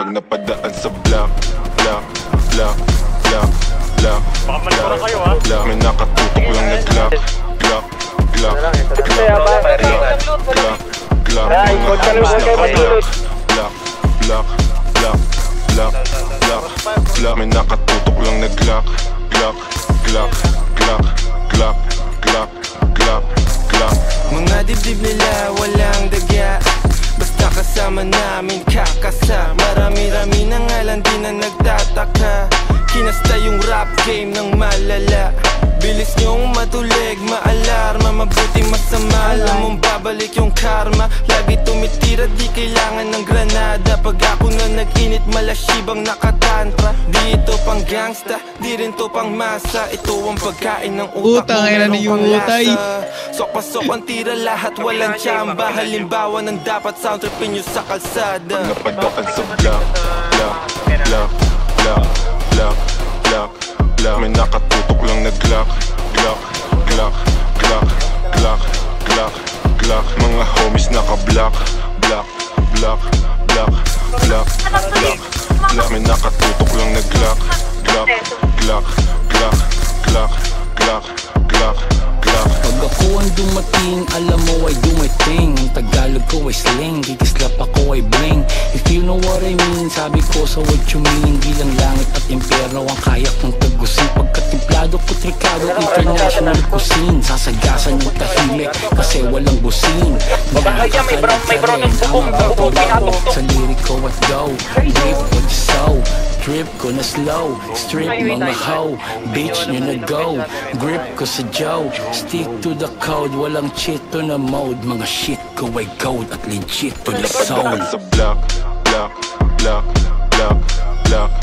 Pag napadaan sa block, block, block, block, block, block, may nakatutok lang na Glock, Glock, Glock, Glock, Glock, Glock, mga halos naka-block, block, block, block, block, block, block, may nakatutok lang na Glock, Glock, Glock, Glock, Glock, Glock, Glock, Glock. Mga dibdib nila walang daga, basta kasama namin kakasa. Marami-rami na nga lang di na nagtataka. Kinasta yung rap game ng malala. Bilis nyong matulig, maalarma, mabuti masama. Alam mong babalik yung karma. Lagi tumitira, di kailangan ng granada. Pag ako na nag-init, malasibang nakatantra. Di ito pang gangsta, di rin to pang masa. Ito ang pagkain ng utak mo, merong pang lasa. Sok-pasok ang tira, lahat walang tsamba. Halimbawa ng dapat sound tripin nyo sa kalsada. Pag napadaan sa block, block, block, block, block, block, block, may nakatutok lang na Glock, Glock, Glock, Glock, Glock, Glock, Glock, mga homies naka-block, block, block, block, block, block, block, may nakatutok lang na Glock, Glock, Glock, Glock, Glock, Glock, Glock, Glock. Pag ako ang dumating, alam mo I do my thing. Ang Tagalog ko ay slang, kikislap ako ay bling. If you know what I mean, sabi ko sa what you mean. Hindi lang langit at impyerno ang kaya kong tagusin. Pagkatimplado ko trikado, international cuisine. Sasagasan yung tahimik kasi walang busin. Nakakalitan sa lirik ko at go, rape ko the soul. Drip ko na slow, strip mga hoe. Bitch nyo na go, grip ko sa Joe. Stick to the code, walang cheat to na mode. Mga shit ko ay gold at legit to the soul. Sa block, block, block, block, block,